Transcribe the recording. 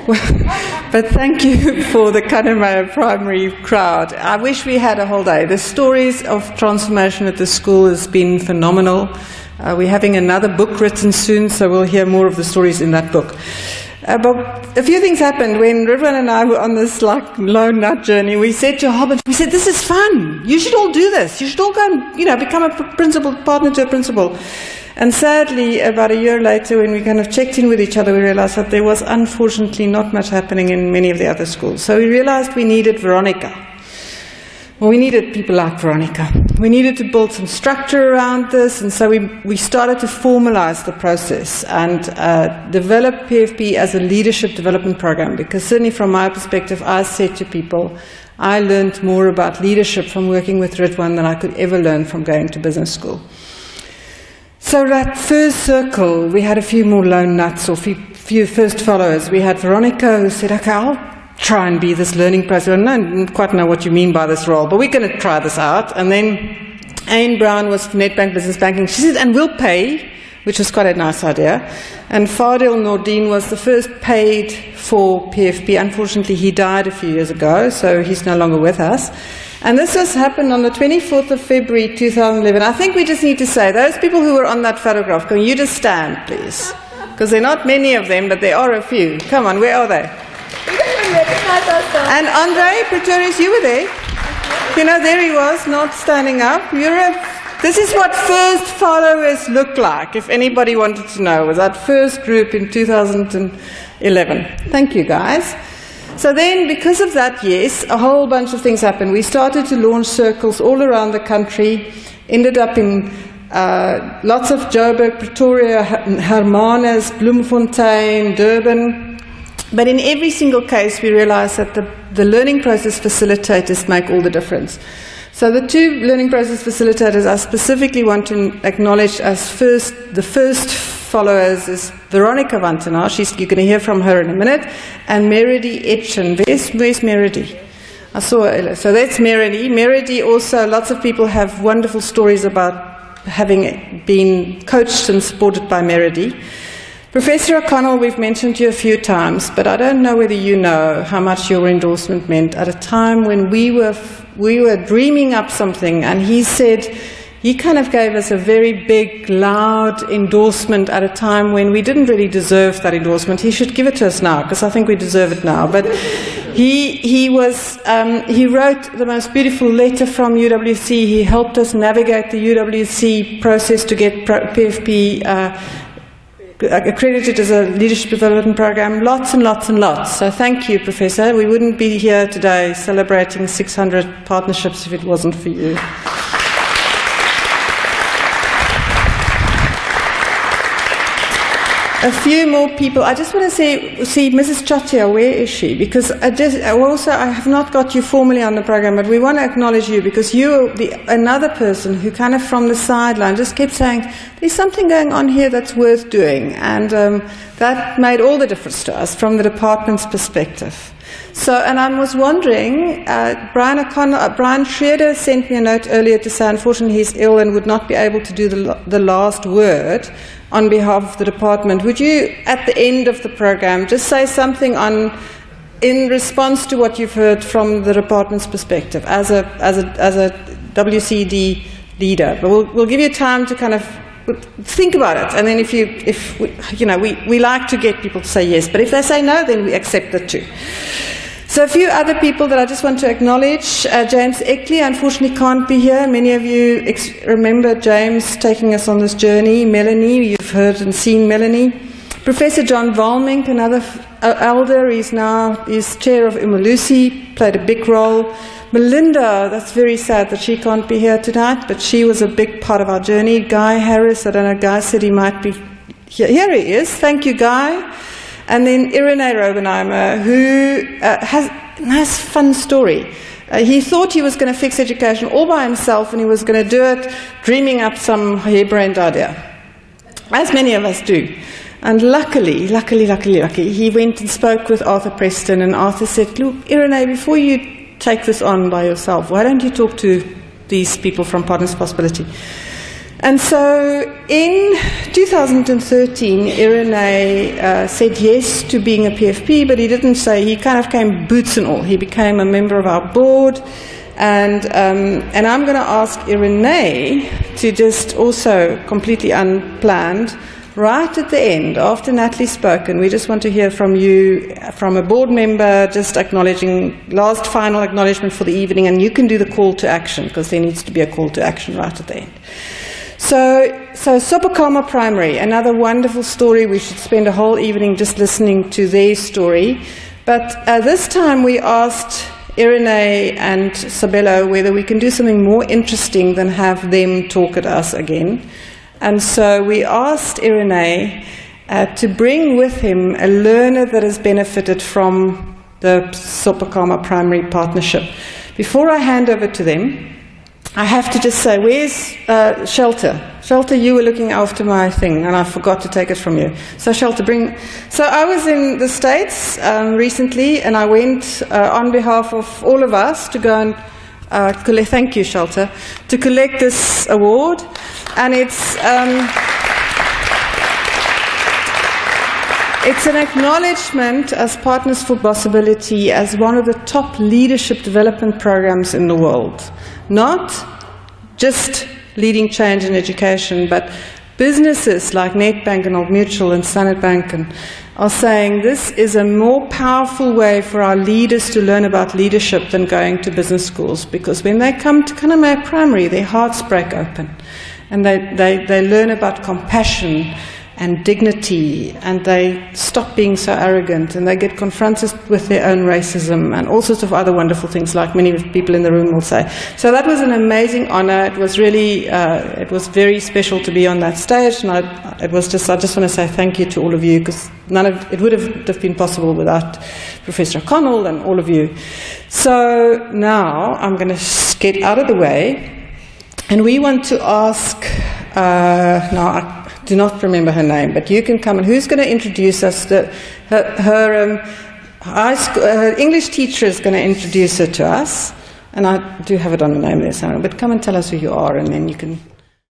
But thank you for the Kanemayo primary crowd. I wish we had a whole day. The stories of transformation at the school has been phenomenal. We're having another book written soon, so we'll hear more of the stories in that book. But a few things happened when Rhyn and I were on this lone nut journey. We said to Hobbit, we said, this is fun. You should all do this. You should all go and, become a principal, partner to a principal. And sadly, about a year later, when we kind of checked in with each other, we realized that there was unfortunately not much happening in many of the other schools. So we realized we needed Veronica. Well, we needed people like Veronica. We needed to build some structure around this, and so we started to formalize the process and develop PFP as a leadership development program, because certainly from my perspective, I said to people, I learned more about leadership from working with Rhyn than I could ever learn from going to business school. So that first circle, we had a few more lone nuts, or few first followers. We had Veronica, who said, okay, I'll try and be this learning person. I don't quite know what you mean by this role, but we're going to try this out. And then Anne Brown was Nedbank Business Banking. She said, and we'll pay, which was quite a nice idea. And Fadil Nordin was the first paid for PFP. Unfortunately, he died a few years ago, so he's no longer with us. And this has happened on the 24th of February 2011. I think we just need to say, those people who were on that photograph, can you just stand, please? Because there are not many of them, but there are a few. Come on, where are they? And Andre Pretorius, you were there. There he was, not standing up. This is what first followers look like, if anybody wanted to know. It was that first group in 2011. Thank you, guys. So then, because of that, yes, a whole bunch of things happened. We started to launch circles all around the country, ended up in lots of Joburg, Pretoria, Hermanus, Bloemfontein, Durban. But in every single case, we realized that the learning process facilitators make all the difference. So the two learning process facilitators I specifically want to acknowledge as the first followers is Veronica Vantena. You're going to hear from her in a minute. And Meredy Etchen. Where's Meredy? I saw her. So that's Meredy. Meredy also, lots of people have wonderful stories about having been coached and supported by Meredy. Professor O'Connell, we've mentioned you a few times, but I don't know whether you know how much your endorsement meant at a time when we were dreaming up something, and he kind of gave us a very big, loud endorsement at a time when we didn't really deserve that endorsement. He should give it to us now, because I think we deserve it now. But he wrote the most beautiful letter from UWC. He helped us navigate the UWC process to get PFP accredited as a leadership development program, lots and lots and lots. So thank you, Professor. We wouldn't be here today celebrating 600 partnerships if it wasn't for you. A few more people. I just want to see Mrs. Chatia, where is she? Because I have not got you formally on the program, but we want to acknowledge you because you're another person who kind of from the sideline just kept saying, there's something going on here that's worth doing. And that made all the difference to us from the department's perspective. So, and I was wondering, Brian Schroeder sent me a note earlier to say, unfortunately, he's ill and would not be able to do the last word on behalf of the department. Would you, at the end of the program, just say something in response to what you've heard from the department's perspective as a WCD leader? But we'll give you time to kind of think about it, and then we like to get people to say yes, but if they say no, then we accept that too. So a few other people that I just want to acknowledge. James Eckley, unfortunately, can't be here. Many of you remember James taking us on this journey. Melanie, you've heard and seen Melanie. Professor John Volmink, another elder, is chair of Imalusi, played a big role. Melinda, that's very sad that she can't be here tonight, but she was a big part of our journey. Guy Harris, I don't know, Guy said he might be here. Here he is. Thank you, Guy. And then Irene Robenheimer, who has a nice, fun story. He thought he was going to fix education all by himself, and he was going to do it dreaming up some harebrained idea, as many of us do. And luckily, he went and spoke with Arthur Preston, and Arthur said, look, Irene, before you take this on by yourself, why don't you talk to these people from Partners Possibility? And so in 2013, Rhyn said yes to being a PFP, but he didn't say, he kind of came boots and all. He became a member of our board. And I'm going to ask Rhyn to just also completely unplanned, right at the end, after Natalie's spoken, we just want to hear from you, from a board member, just acknowledging, last final acknowledgement for the evening, and you can do the call to action, because there needs to be a call to action right at the end. So Sopakama Primary, another wonderful story. We should spend a whole evening just listening to their story. But this time we asked Rhyn and Sabelo whether we can do something more interesting than have them talk at us again. And so we asked Rhyn to bring with him a learner that has benefited from the Sopakama Primary Partnership. Before I hand over to them, I have to just say, where's Shelter? Shelter, you were looking after my thing, and I forgot to take it from you. So Shelter, bring... So I was in the States recently, and I went on behalf of all of us to go and collect... Thank you, Shelter. To collect this award. And it's an acknowledgement as Partners for Possibility as one of the top leadership development programs in the world. Not just leading change in education, but businesses like Nedbank and Old Mutual and Standard Bank are saying this is a more powerful way for our leaders to learn about leadership than going to business schools, because when they come to Kaname Primary, their hearts break open. And they learn about compassion and dignity, and they stop being so arrogant, and they get confronted with their own racism and all sorts of other wonderful things, like many people in the room will say. So that was an amazing honor. It was really, it was very special to be on that stage, and I just want to say thank you to all of you, because it would have been possible without Professor O'Connell and all of you. So now I'm going to get out of the way. And we want to ask, now I do not remember her name, but you can come, and who's going to introduce us? Her English teacher is going to introduce her to us, and I do have it on the name there somewhere, but come and tell us who you are, and then you can